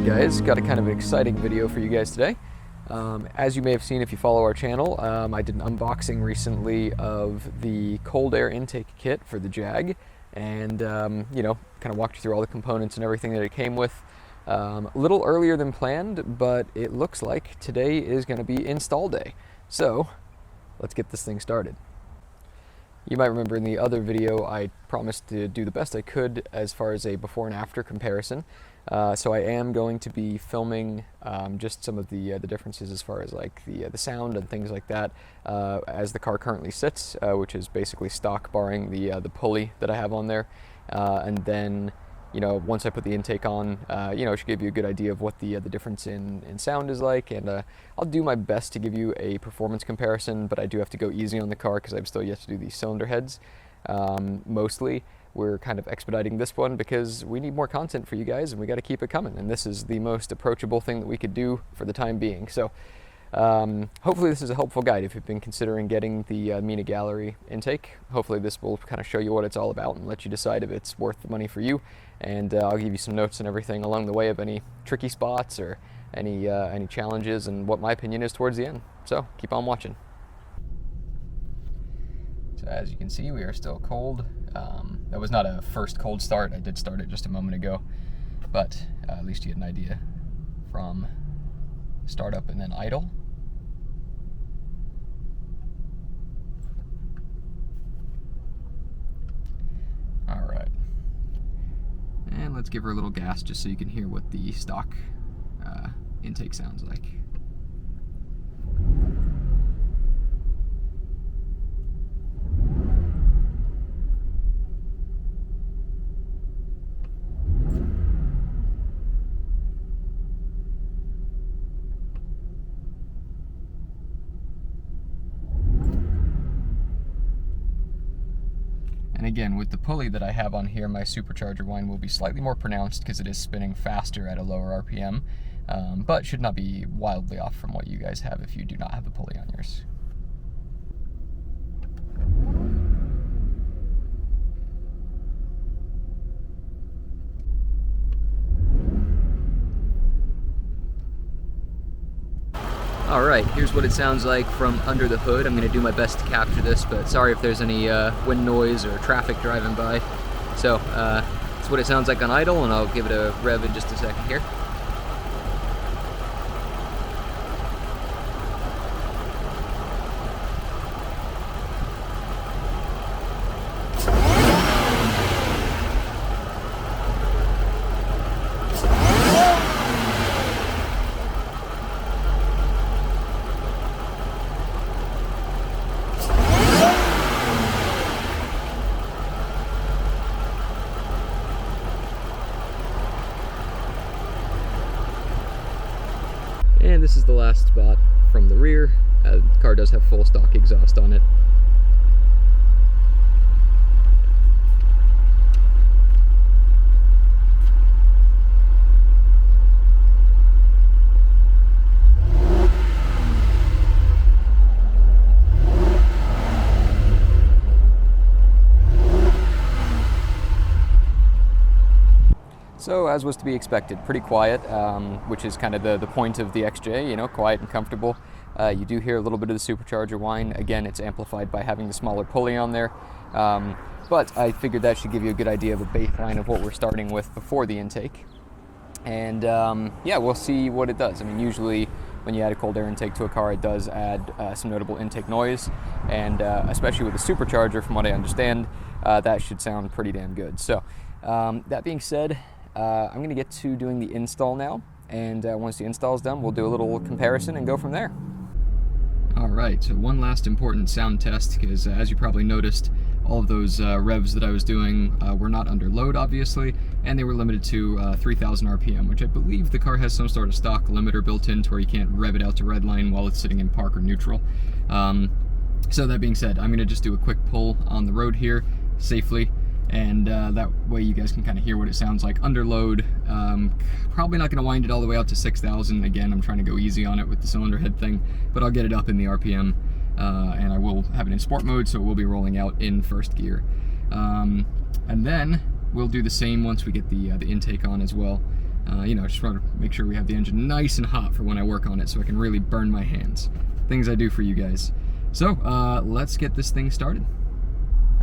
Alright guys, got a kind of an exciting video for you guys today. As you may have seen if you follow our channel, I did an unboxing recently of the cold air intake kit for the Jag, and you know, kind of walked you through all the components and everything that it came with. A little earlier than planned, but it looks like today is going to be install day. So let's get this thing started. You might remember in the other video I promised to do the best I could as far as a before and after comparison. So I am going to be filming just some of the differences as far as like the sound and things like that as the car currently sits, which is basically stock barring the pulley that I have on there. And then, you know, once I put the intake on, you know, it should give you a good idea of what the difference in sound is like, and I'll do my best to give you a performance comparison, but I do have to go easy on the car because I've still yet to do the cylinder heads. Mostly we're kind of expediting this one because we need more content for you guys and we got to keep it coming, and this is the most approachable thing that we could do for the time being. So hopefully this is a helpful guide if you've been considering getting the Mina Gallery Intake. Hopefully this will kind of show you what it's all about and let you decide if it's worth the money for you, and I'll give you some notes and everything along the way of any tricky spots or any challenges and what my opinion is towards the end. So keep on watching. So as you can see, we are still cold. That was not a first cold start. I did start it just a moment ago, but at least you get an idea from startup and then idle. All right, and let's give her a little gas just so you can hear what the stock intake sounds like. And again, with the pulley that I have on here, my supercharger whine will be slightly more pronounced because it is spinning faster at a lower RPM, but should not be wildly off from what you guys have if you do not have the pulley on yours. All right, here's what it sounds like from under the hood. I'm gonna do my best to capture this, but sorry if there's any wind noise or traffic driving by. So that's what it sounds like on idle, and I'll give it a rev in just a second here. And this is the last spot from the rear. The car does have full stock exhaust on it. So as was to be expected, pretty quiet, which is kind of the point of the XJ, you know, quiet and comfortable. You do hear a little bit of the supercharger whine. Again, it's amplified by having the smaller pulley on there. But I figured that should give you a good idea of a baseline of what we're starting with before the intake. And yeah, we'll see what it does. I mean, usually when you add a cold air intake to a car, it does add some notable intake noise. And especially with the supercharger, from what I understand, that should sound pretty damn good. So that being said, I'm going to get to doing the install now, and once the install is done, we'll do a little comparison and go from there. Alright, so one last important sound test, because as you probably noticed, all of those revs that I was doing were not under load, obviously, and they were limited to 3,000 RPM, which I believe the car has some sort of stock limiter built in to where you can't rev it out to redline while it's sitting in park or neutral. So that being said, I'm going to just do a quick pull on the road here, safely, and that way you guys can kind of hear what it sounds like under load. Probably not going to wind it all the way out to 6,000. Again, I'm trying to go easy on it with the cylinder head thing, but I'll get it up in the RPM, and I will have it in sport mode, so it will be rolling out in first gear. And then we'll do the same once we get the intake on as well. You know, just want to make sure we have the engine nice and hot for when I work on it so I can really burn my hands. Things I do for you guys. So, let's get this thing started.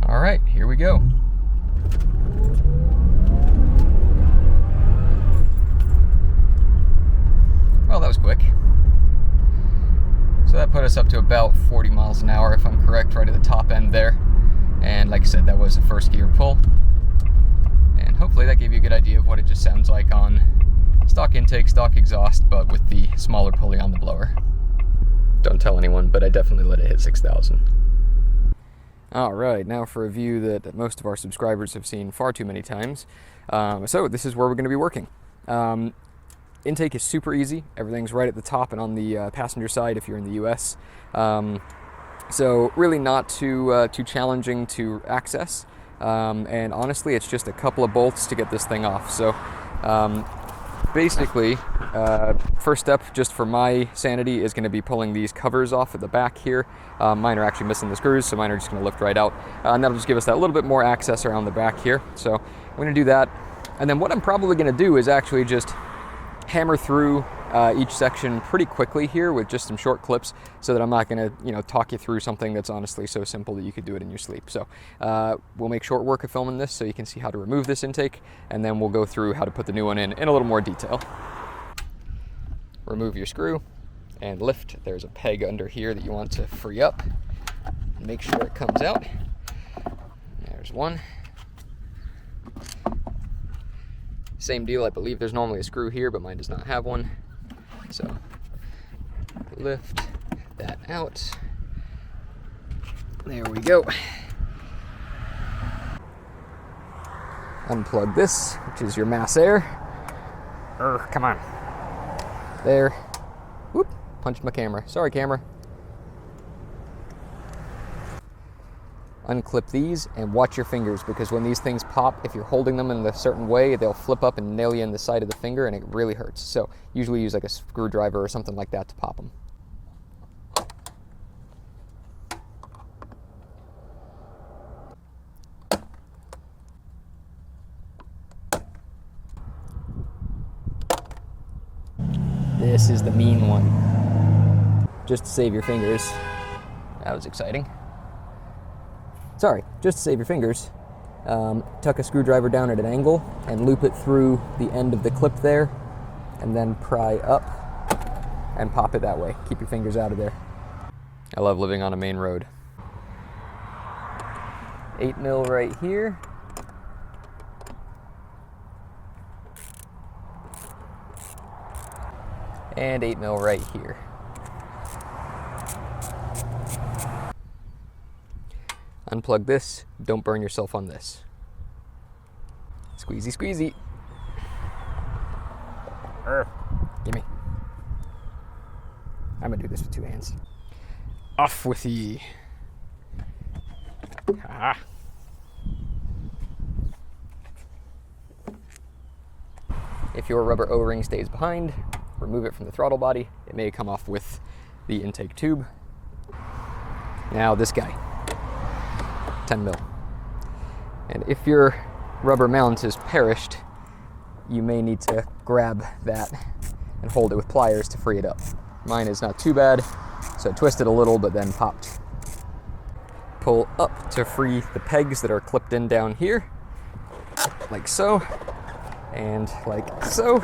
All right, here we go. Well, that was quick. So that put us up to about 40 miles an hour, if I'm correct, right at the top end there. And like I said, that was a first gear pull. And hopefully that gave you a good idea of what it just sounds like on stock intake, stock exhaust, but with the smaller pulley on the blower. Don't tell anyone, but I definitely let it hit 6,000. All right, now for a view that most of our subscribers have seen far too many times. So this is where we're going to be working. Intake is super easy. Everything's right at the top and on the passenger side if you're in the US. So really not too challenging to access. And honestly, it's just a couple of bolts to get this thing off. So basically, first step just for my sanity is going to be pulling these covers off at the back here. Mine are actually missing the screws, so mine are just going to lift right out. And that'll just give us that little bit more access around the back here. So I'm going to do that. And then what I'm probably going to do is actually just hammer through each section pretty quickly here with just some short clips, so that I'm not going to, you know, talk you through something that's honestly so simple that you could do it in your sleep. So we'll make short work of filming this so you can see how to remove this intake, and then we'll go through how to put the new one in a little more detail. Remove your screw and lift. There's a peg under here that you want to free up. Make sure it comes out. There's one. Same deal, I believe there's normally a screw here, but mine does not have one. So lift that out. There we go. Unplug this, which is your mass air. Come on. There. Whoop, punched my camera. Sorry, camera. Unclip these and watch your fingers, because when these things pop, if you're holding them in a certain way, they'll flip up and nail you in the side of the finger, and it really hurts. So usually use like a screwdriver or something like that to pop them. This is the mean one. Just to save your fingers. That was exciting. Sorry, just to save your fingers, tuck a screwdriver down at an angle and loop it through the end of the clip there, and then pry up and pop it that way. Keep your fingers out of there. I love living on a main road. 8 mil right here. And 8 mil right here. Unplug this, don't burn yourself on this. Squeezy, squeezy. Gimme. I'm gonna do this with 2 hands. Off with ye. Ah. If your rubber O-ring stays behind, remove it from the throttle body. It may come off with the intake tube. Now this guy. 10 mil. And if your rubber mount is perished, you may need to grab that and hold it with pliers to free it up. Mine is not too bad, so I twisted a little but then popped. Pull up to free the pegs that are clipped in down here, like so, and like so,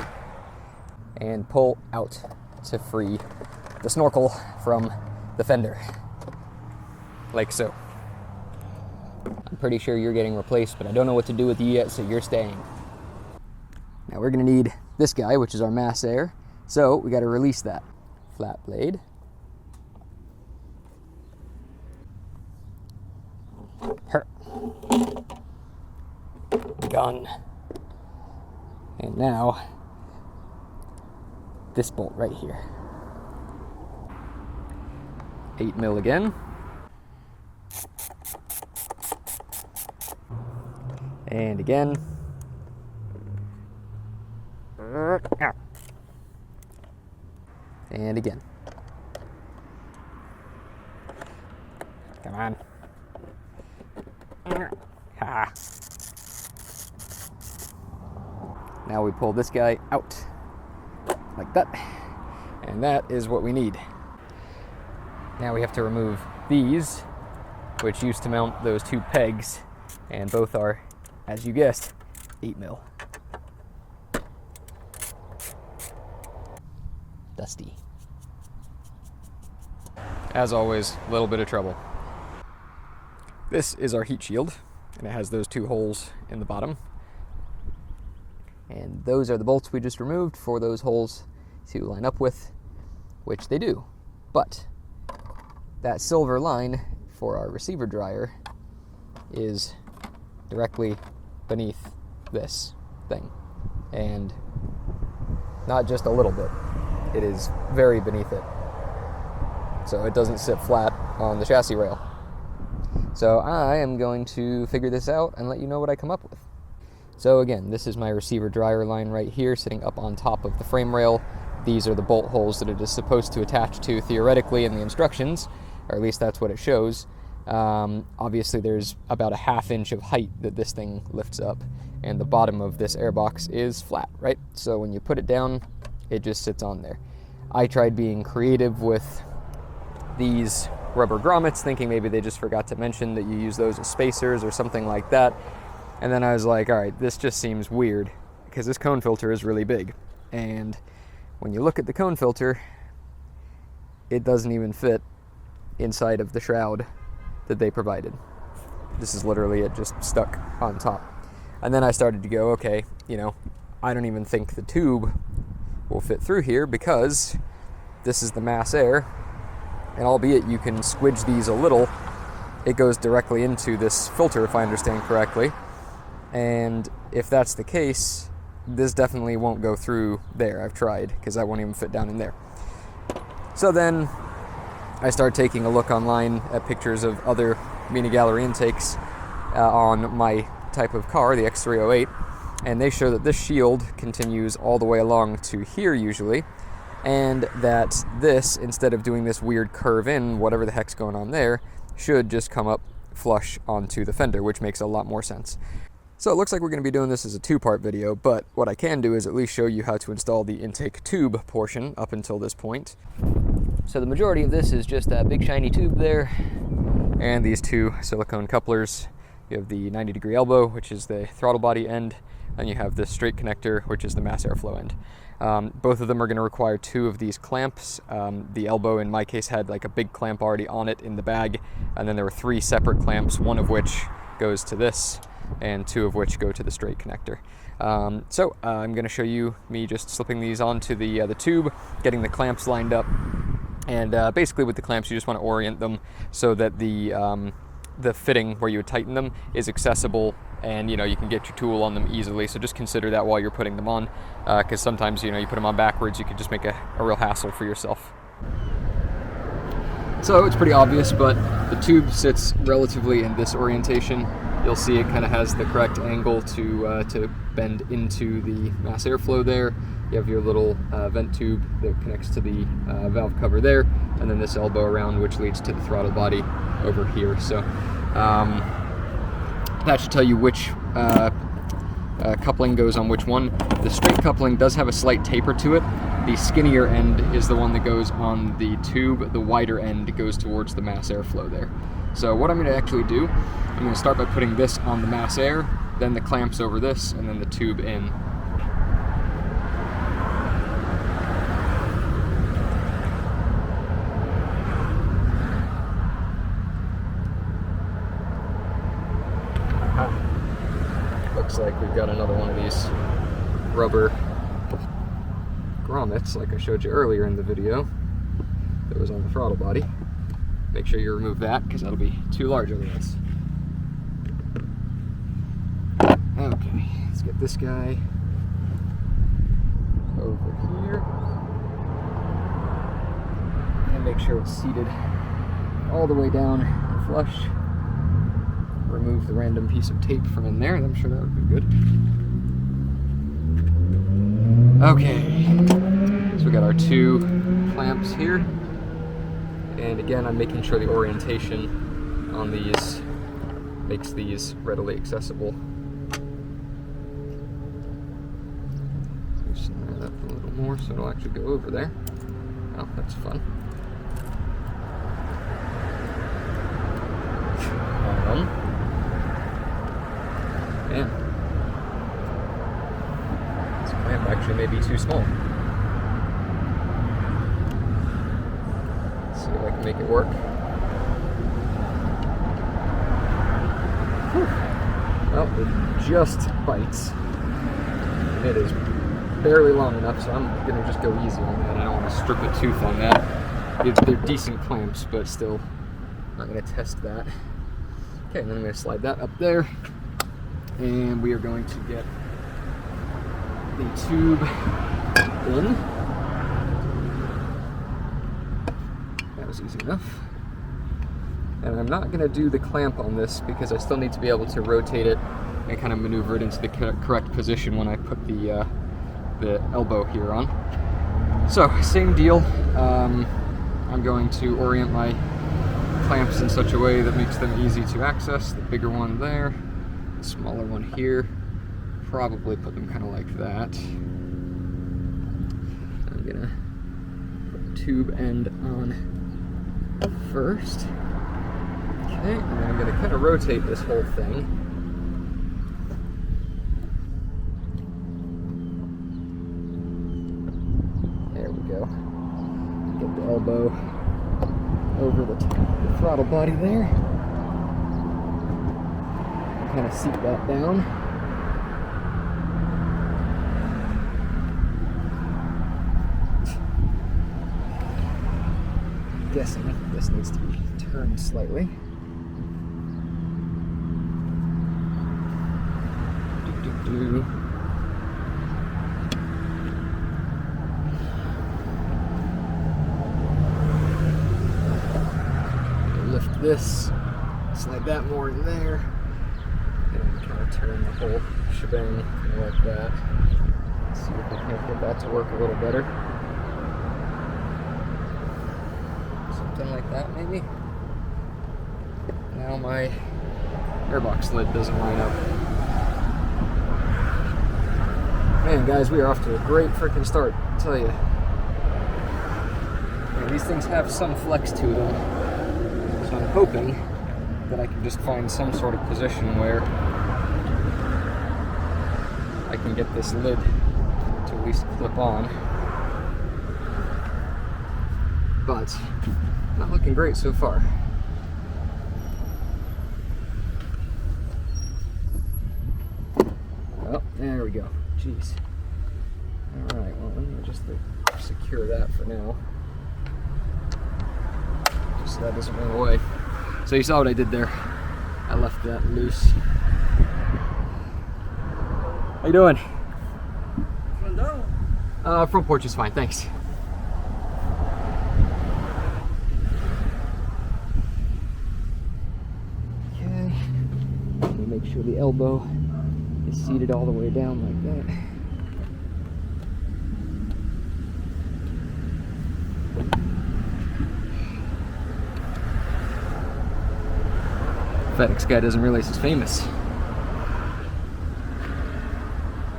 and pull out to free the snorkel from the fender, like so. I'm pretty sure you're getting replaced, but I don't know what to do with you yet, so you're staying. Now we're gonna need this guy, which is our mass air. So we gotta release that. Flat blade. Done. And now, this bolt right here. 8 mil again. And again. And again. Come on. Now we pull this guy out, like that, and that is what we need. Now we have to remove these, which used to mount those two pegs, and both are, as you guessed, 8mm. Dusty. As always, a little bit of trouble. This is our heat shield, and it has those two holes in the bottom. And those are the bolts we just removed for those holes to line up with, which they do. But that silver line for our receiver dryer is directly beneath this thing. And not just a little bit, it is very beneath it. So it doesn't sit flat on the chassis rail. So I am going to figure this out and let you know what I come up with. So again, this is my receiver dryer line right here, sitting up on top of the frame rail. These are the bolt holes that it is supposed to attach to theoretically in the instructions, or at least that's what it shows. Obviously there's about a 1/2 inch of height that this thing lifts up, and the bottom of this airbox is flat, right? So when you put it down, it just sits on there. I tried being creative with these rubber grommets, thinking maybe they just forgot to mention that you use those as spacers or something like that. And then I was like, all right, this just seems weird because this cone filter is really big. And when you look at the cone filter, it doesn't even fit inside of the shroud that they provided. This is literally it just stuck on top. And then I started to go, okay, you know, I don't even think the tube will fit through here because this is the mass air. And albeit you can squidge these a little, it goes directly into this filter, if I understand correctly. And if that's the case, this definitely won't go through there. I've tried, because that won't even fit down in there. So then I started taking a look online at pictures of other Mina Gallery intakes on my type of car, the X308, and they show that this shield continues all the way along to here usually, and that this, instead of doing this weird curve in, whatever the heck's going on there, should just come up flush onto the fender, which makes a lot more sense. So it looks like we're going to be doing this as a two-part video, but what I can do is at least show you how to install the intake tube portion up until this point. So the majority of this is just that big shiny tube there, and these two silicone couplers. You have the 90-degree elbow, which is the throttle body end, and you have the straight connector, which is the mass airflow end. Both of them are going to require 2 of these clamps. The elbow in my case had like a big clamp already on it in the bag, and then there were 3 separate clamps, one of which goes to this and 2 of which go to the straight connector. So I'm going to show you me just slipping these onto the tube, getting the clamps lined up, and basically with the clamps you just want to orient them so that the fitting where you would tighten them is accessible, and you know you can get your tool on them easily. So just consider that while you're putting them on, because sometimes you put them on backwards, you could just make a real hassle for yourself. So it's pretty obvious, but the tube sits relatively in this orientation. You'll see it kind of has the correct angle to bend into the mass airflow there. You have your little vent tube that connects to the valve cover there, and then this elbow around, which leads to the throttle body over here. So that should tell you which coupling goes on which one. The straight coupling does have a slight taper to it. The skinnier end is the one that goes on the tube. The wider end goes towards the mass airflow there. So what I'm going to actually do, I'm going to start by putting this on the mass air, then the clamps over this, and then the tube in. Looks like we've got another one of these rubber grommets like I showed you earlier in the video that was on the throttle body. Make sure you remove that because that'll be too large otherwise. Okay, let's get this guy over here and make sure it's seated all the way down and flush. Remove the random piece of tape from in there, and I'm sure that would be good. Okay, so we got our 2 clamps here. And again, I'm making sure the orientation on these makes these readily accessible. more so it'll actually go over there. Oh, that's fun. Man, this clamp actually may be too small. Let's see if I can make it work. Whew. Well, it just bites. And it is barely long enough, so I'm gonna just go easy on that. I don't want to strip a tooth on that. They're decent clamps, but still, I'm gonna test that. Okay, and then I'm gonna slide that up there. And we are going to get the tube in. That was easy enough. And I'm not going to do the clamp on this because I still need to be able to rotate it and kind of maneuver it into the correct position when I put the elbow here on. So, same deal. I'm going to orient my clamps in such a way that makes them easy to access. The bigger one there. Smaller one here, probably put them kind of like that. I'm gonna put the tube end on first. Okay, and then I'm gonna kind of rotate this whole thing. There we go. Get the elbow over the throttle body there. Kind of seat that down. Guessing this needs to be turned slightly. Lift this, slide that more in there. And kind of turn the whole shebang like that. Let's see if we can't get that to work a little better. Something like that, maybe. Now my airbox lid doesn't line up. Man, guys, we are off to a great freaking start, I tell you. And these things have some flex to them, so I'm hoping that I can just find some sort of position where I can get this lid to at least clip on. But not looking great so far. Oh, there we go. Jeez. Alright, well, let me just secure that for now. Just so that doesn't run away. So you saw what I did there. I left that loose. How you doing? Front door? Front porch is fine, thanks. Okay. Let me make sure the elbow is seated all the way down like that. FedEx guy doesn't realize he's famous.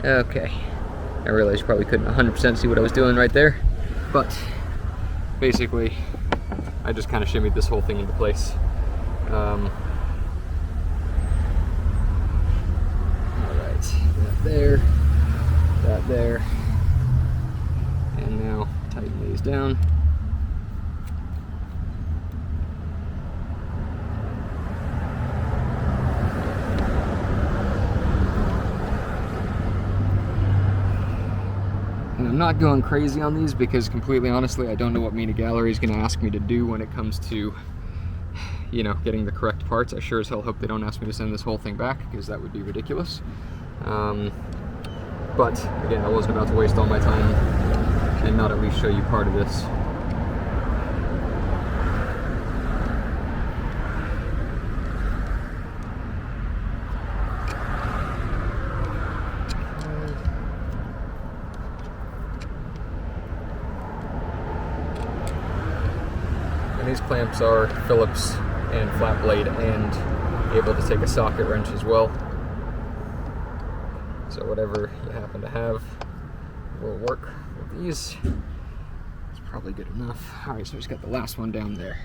Okay. I realized you probably couldn't 100% see what I was doing right there, but basically, I just kind of shimmied this whole thing into place. Alright, that there, and now tighten these down. And I'm not going crazy on these because, completely honestly, I don't know what Mina Gallery is going to ask me to do when it comes to, you know, getting the correct parts. I sure as hell hope they don't ask me to send this whole thing back, because that would be ridiculous. But again, I wasn't about to waste all my time and not at least show you part of this. And these clamps are Phillips and flat blade and able to take a socket wrench as well. So whatever you happen to have will work with these. It's probably good enough. All right, so I just got the last one down there.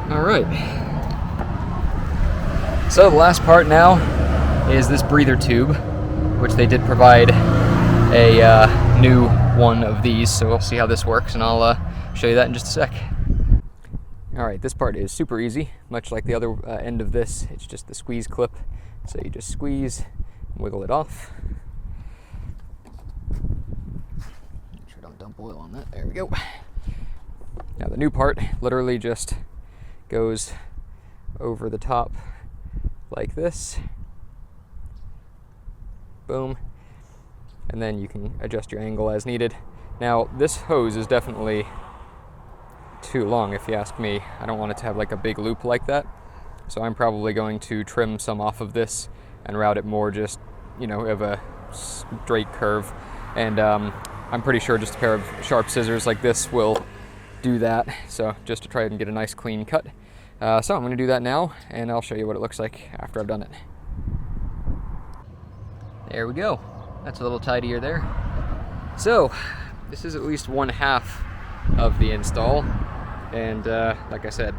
All right, so the last part now is this breather tube, which they did provide a new one of these, so we'll see how this works, and I'll show you that in just a sec. All right, this part is super easy, much like the other end of this. It's just the squeeze clip, so you just squeeze and wiggle it off. Make sure I don't dump oil on that. There we go. Now the new part literally just goes over the top like this. Boom. And then you can adjust your angle as needed. Now this hose is definitely too long if you ask me. I don't want it to have like a big loop like that. So I'm probably going to trim some off of this and route it more just, you know, of a straight curve. And I'm pretty sure just a pair of sharp scissors like this will do that, so just to try and get a nice clean cut. So I'm going to do that now, and I'll show you what it looks like after I've done it. There we go. That's a little tidier there. So this is at least one half of the install, and like I said,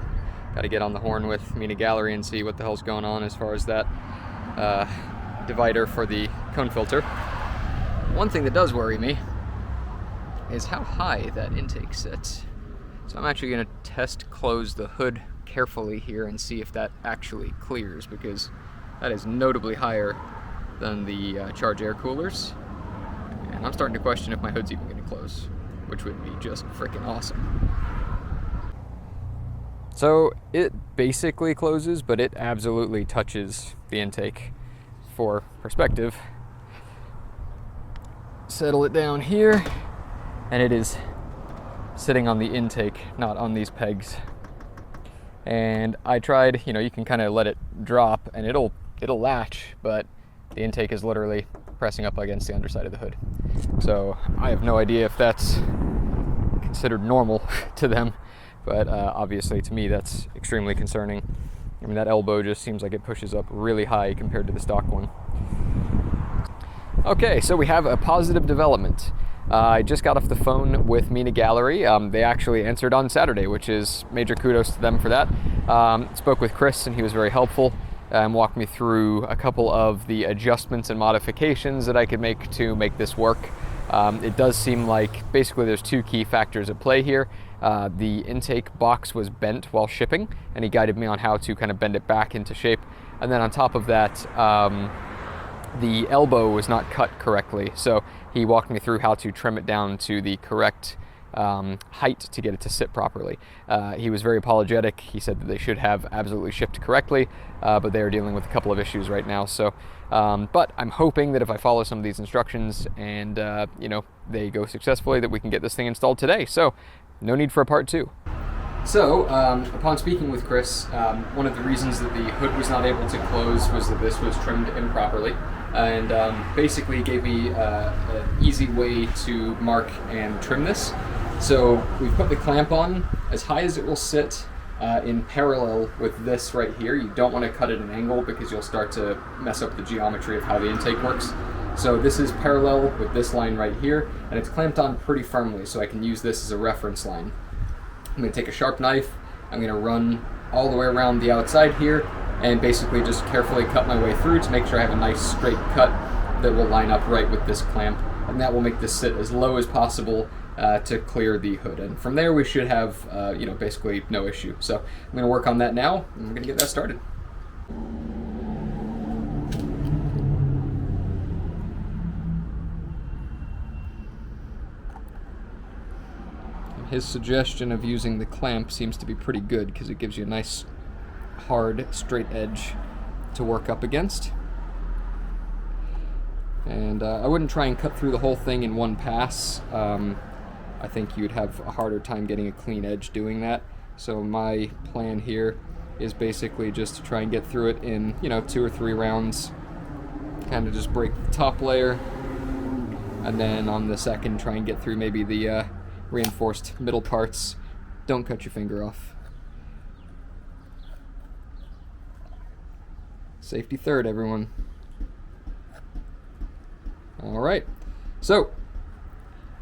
got to get on the horn with Mina Gallery and see what the hell's going on as far as that divider for the cone filter. One thing that does worry me is how high that intake sits. So I'm actually going to close the hood carefully here and see if that actually clears, because that is notably higher than the charge air coolers. And I'm starting to question if my hood's even going to close, which would be just freaking awesome. So it basically closes, but it absolutely touches the intake. For perspective, settle it down here, and it is sitting on the intake, not on these pegs. And I tried, you know, you can kind of let it drop and it'll latch, but the intake is literally pressing up against the underside of the hood. So I have no idea if that's considered normal to them, but obviously to me that's extremely concerning. I mean, that elbow just seems like it pushes up really high compared to the stock one. Okay, so we have a positive development. I just got off the phone with Mina Gallery. They actually answered on Saturday, which is major kudos to them for that. Spoke with Chris, and he was very helpful and walked me through a couple of the adjustments and modifications that I could make to make this work. It does seem like basically there's two key factors at play here. The intake box was bent while shipping, and he guided me on how to kind of bend it back into shape. And then on top of that, the elbow was not cut correctly, so he walked me through how to trim it down to the correct height to get it to sit properly. He was very apologetic. He said that they should have absolutely shipped correctly, but they are dealing with a couple of issues right now. So, but I'm hoping that if I follow some of these instructions and you know, they go successfully, that we can get this thing installed today. So, no need for a part two. So, upon speaking with Chris, one of the reasons that the hood was not able to close was that this was trimmed improperly, and basically he gave me an easy way to mark and trim this. So we've put the clamp on as high as it will sit in parallel with this right here. You don't want to cut at an angle because you'll start to mess up the geometry of how the intake works. So this is parallel with this line right here, and it's clamped on pretty firmly, so I can use this as a reference line. I'm going to take a sharp knife, I'm going to run all the way around the outside here, and basically just carefully cut my way through to make sure I have a nice straight cut that will line up right with this clamp, and that will make this sit as low as possible to clear the hood. And from there we should have basically no issue. So I'm going to work on that now, and we're going to get that started. His suggestion of using the clamp seems to be pretty good because it gives you a nice hard straight edge to work up against. And I wouldn't try and cut through the whole thing in one pass. I think you'd have a harder time getting a clean edge doing that. So my plan here is basically just to try and get through it in 2 or 3 rounds. Kind of just break the top layer, and then on the second try and get through maybe the reinforced middle parts. Don't cut your finger off. Safety third, everyone. Alright, so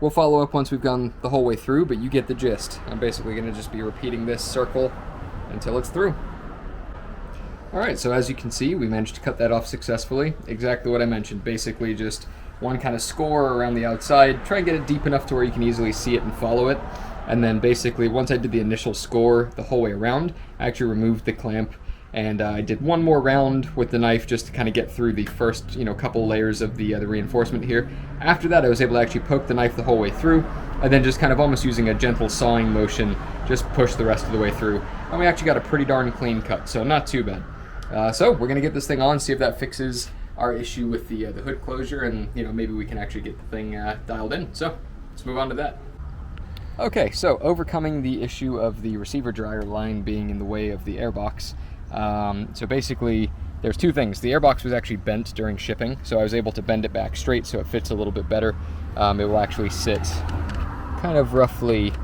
we'll follow up once we've gone the whole way through, but you get the gist. I'm basically going to just be repeating this circle until it's through. Alright, so as you can see, we managed to cut that off successfully. Exactly what I mentioned. Basically just one kind of score around the outside. Try and get it deep enough to where you can easily see it and follow it. And then basically, once I did the initial score the whole way around, I actually removed the clamp, and I did one more round with the knife just to kind of get through the first, couple layers of the reinforcement here. After that, I was able to actually poke the knife the whole way through, and then just kind of almost using a gentle sawing motion, just push the rest of the way through. And we actually got a pretty darn clean cut, so not too bad. So we're gonna get this thing on, see if that fixes our issue with the hood closure, and maybe we can actually get the thing dialed in. So let's move on to that. Okay, so overcoming the issue of the receiver dryer line being in the way of the airbox. So basically, there's 2 things. The airbox was actually bent during shipping, so I was able to bend it back straight so it fits a little bit better. It will actually sit kind of roughly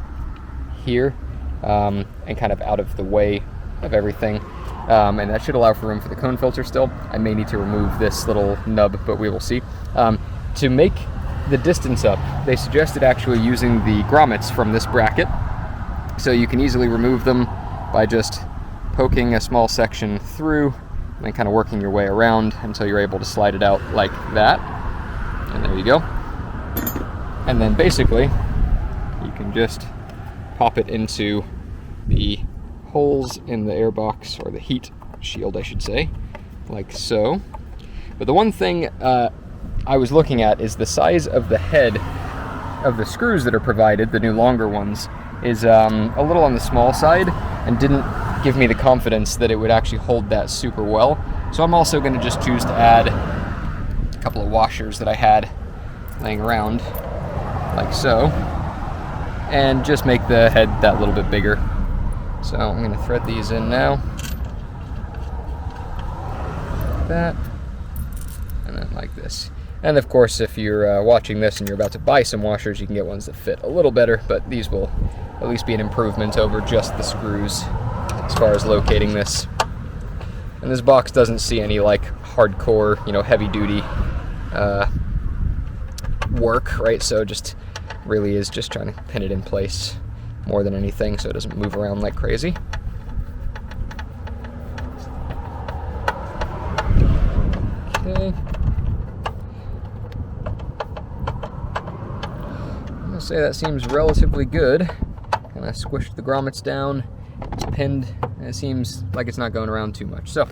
here, and kind of out of the way of everything. And that should allow for room for the cone filter still. I may need to remove this little nub, but we will see. To make the distance up, they suggested actually using the grommets from this bracket. So you can easily remove them by just poking a small section through and then kind of working your way around until you're able to slide it out like that. And there you go. And then basically, you can just pop it into the holes in the airbox, or the heat shield I should say, like so. But the one thing I was looking at is the size of the head of the screws that are provided, the new longer ones, is a little on the small side and didn't give me the confidence that it would actually hold that super well. So I'm also going to just choose to add a couple of washers that I had laying around, like so, and just make the head that little bit bigger. So I'm going to thread these in now, like that, and then like this. And of course, if you're watching this and you're about to buy some washers, you can get ones that fit a little better, but these will at least be an improvement over just the screws as far as locating this. And this box doesn't see any like hardcore, heavy duty work, right? So just really is just trying to pin it in place more than anything so it doesn't move around like crazy. Okay. I'm gonna say that seems relatively good. Kind of squished the grommets down, it's pinned, and it seems like it's not going around too much. So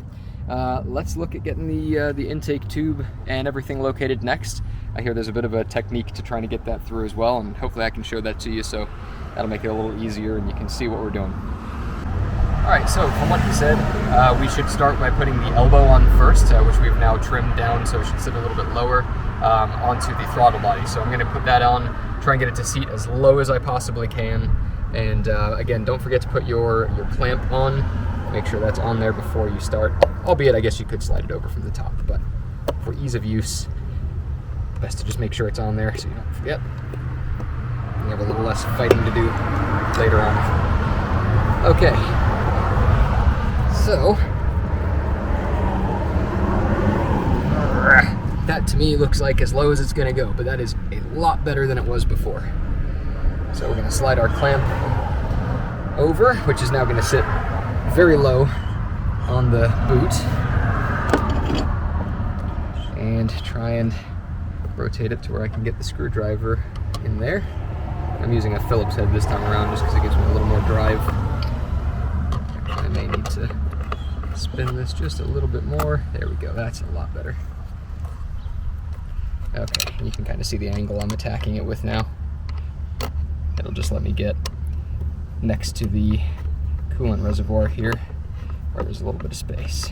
let's look at getting the intake tube and everything located next. I hear there's a bit of a technique to trying to get that through as well, and hopefully I can show that to you, so that'll make it a little easier and you can see what we're doing. Alright, so from what he said, we should start by putting the elbow on first, which we've now trimmed down so it should sit a little bit lower onto the throttle body. So I'm going to put that on, try and get it to seat as low as I possibly can. And again, don't forget to put your clamp on. Make sure that's on there before you start. Albeit, I guess you could slide it over from the top, but for ease of use, best to just make sure it's on there so you don't forget. You have a little less fighting to do later on. Okay, so that to me looks like as low as it's gonna go, but that is a lot better than it was before. So we're gonna slide our clamp over, which is now gonna sit very low on the boot. And and try and rotate it to where I can get the screwdriver in there. I'm using a Phillips head this time around just because it gives me a little more drive. I may need to spin this just a little bit more. There we go, that's a lot better. Okay, and you can kind of see the angle I'm attacking it with now. It'll just let me get next to the coolant reservoir here, where there's a little bit of space.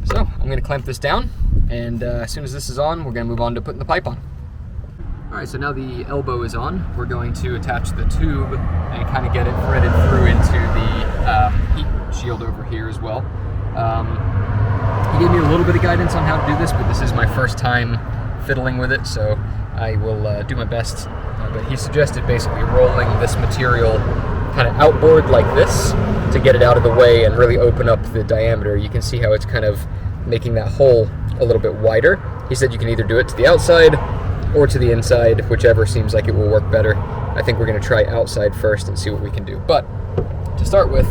So I'm going to clamp this down, and as soon as this is on, we're going to move on to putting the pipe on. All right, so now the elbow is on. We're going to attach the tube and kind of get it threaded through into the heat shield over here as well. He gave me a little bit of guidance on how to do this, but this is my first time fiddling with it, so I will do my best. But he suggested basically rolling this material kind of outboard like this to get it out of the way and really open up the diameter. You can see how it's kind of making that hole a little bit wider. He said you can either do it to the outside or to the inside, whichever seems like it will work better. I think we're going to try outside first and see what we can do. But to start with,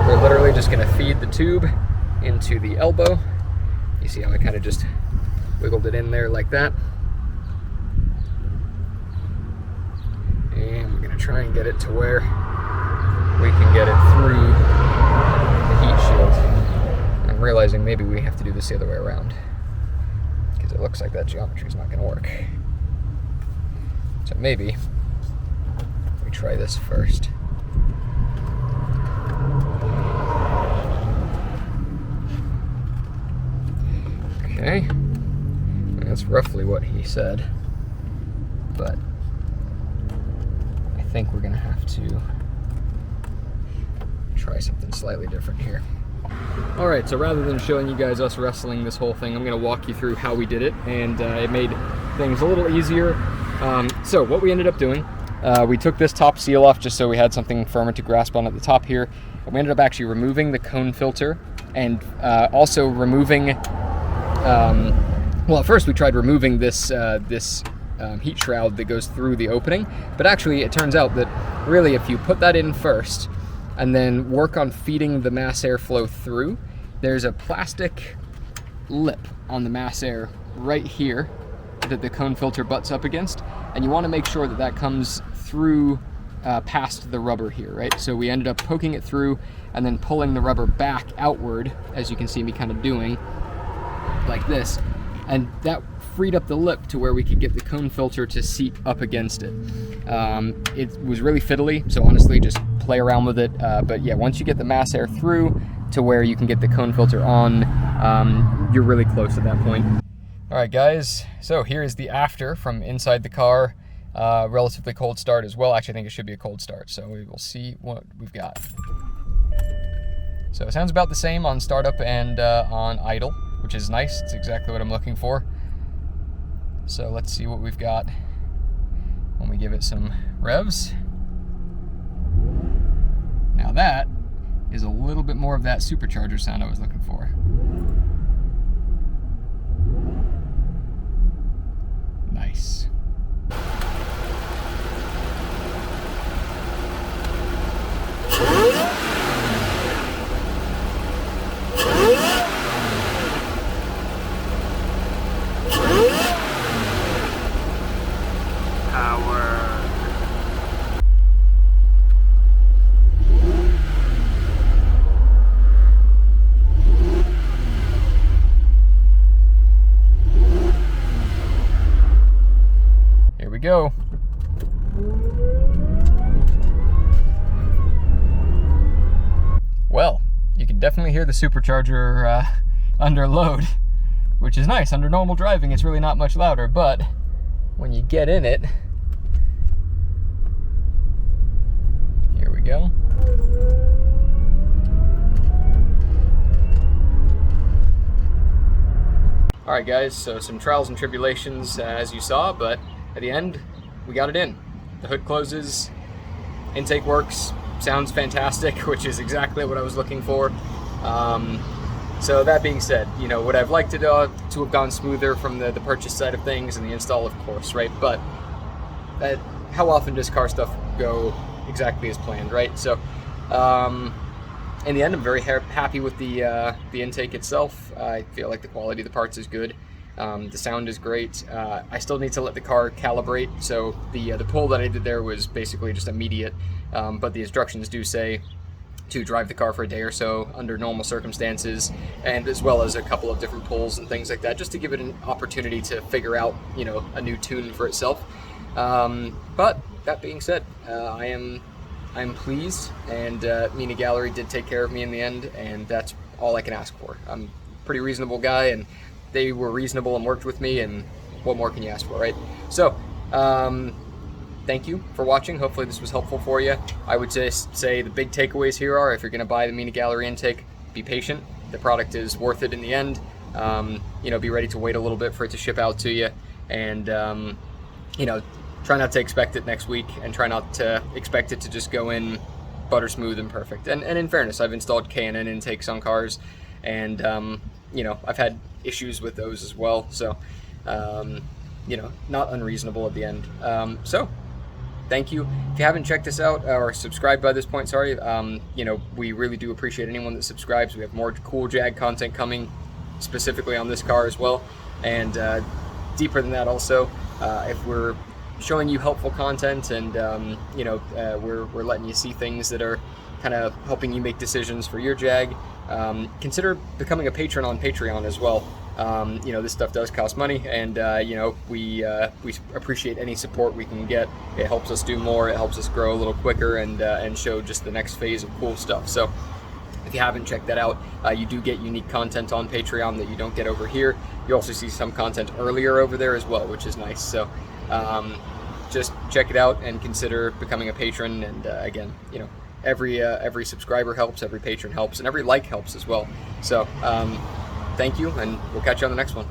we're literally just going to feed the tube into the elbow. You see how I kind of just wiggled it in there like that. And we're going to try and get it to where we can get it through the heat shield. I'm realizing maybe we have to do this the other way around, because it looks like that geometry is not going to work. So maybe we try this first. Okay, that's roughly what he said, but I think we're going to have to try something slightly different here. All right, so rather than showing you guys us wrestling this whole thing, I'm going to walk you through how we did it, and it made things a little easier. So what we ended up doing, we took this top seal off just so we had something firmer to grasp on at the top here. And we ended up actually removing the cone filter and also removing, well, at first we tried removing this heat shroud that goes through the opening, but actually it turns out that really if you put that in first and then work on feeding the mass airflow through, there's a plastic lip on the mass air right here that the cone filter butts up against, and you want to make sure that that comes through past the rubber here, right? So we ended up poking it through and then pulling the rubber back outward, as you can see me kind of doing, like this, and that freed up the lip to where we could get the cone filter to seat up against it. It was really fiddly, so honestly just play around with it, but yeah, once you get the mass air through to where you can get the cone filter on, you're really close at that point. All right guys, so here's the after from inside the car. Relatively cold start as well. Actually, I think it should be a cold start, so we will see what we've got. So it sounds about the same on startup and on idle, which is nice. It's exactly what I'm looking for. So let's see what we've got when we give it some revs. Now that is a little bit more of that supercharger sound I was looking for. Nice. Here we go. Well, you can definitely hear the supercharger under load, which is nice. Under normal driving, it's really not much louder, but when you get in it, here we go. All right, guys, so some trials and tribulations, as you saw, but at the end, we got it in. The hood closes, intake works, sounds fantastic, which is exactly what I was looking for. So that being said, you know, would I've liked it to have gone smoother from the purchase side of things and the install, of course, right? But how often does car stuff go exactly as planned, right? So in the end, I'm very happy with the intake itself. I feel like the quality of the parts is good. The sound is great. I still need to let the car calibrate, so the pull that I did there was basically just immediate, but the instructions do say to drive the car for a day or so under normal circumstances, and as well as a couple of different pulls and things like that, just to give it an opportunity to figure out, you know, a new tune for itself. But that being said, I'm pleased, and Mina Gallery did take care of me in the end, and that's all I can ask for. I'm a pretty reasonable guy, and they were reasonable and worked with me, and what more can you ask for, right? So, thank you for watching. Hopefully this was helpful for you. I would just say the big takeaways here are, if you're going to buy the Mina Gallery Intake, be patient. The product is worth it in the end. You know, be ready to wait a little bit for it to ship out to you, and you know, try not to expect it next week, and try not to expect it to just go in butter smooth and perfect. And in fairness, I've installed K&N intakes on cars, and you know, I've had issues with those as well. So you know, not unreasonable at the end. So thank you. If you haven't checked us out or subscribed by this point, sorry, you know, we really do appreciate anyone that subscribes. We have more cool Jag content coming specifically on this car as well, and deeper than that also. If we're showing you helpful content, and you know, we're letting you see things that are kind of helping you make decisions for your Jag, consider becoming a patron on Patreon as well. You know, this stuff does cost money, and you know, we appreciate any support we can get. It helps us do more. It helps us grow a little quicker, and show just the next phase of cool stuff. So if you haven't checked that out, you do get unique content on Patreon that you don't get over here. You also see some content earlier over there as well, which is nice. So just check it out and consider becoming a patron. And again, you know, every subscriber helps, every patron helps, and every like helps as well. So thank you, and we'll catch you on the next one.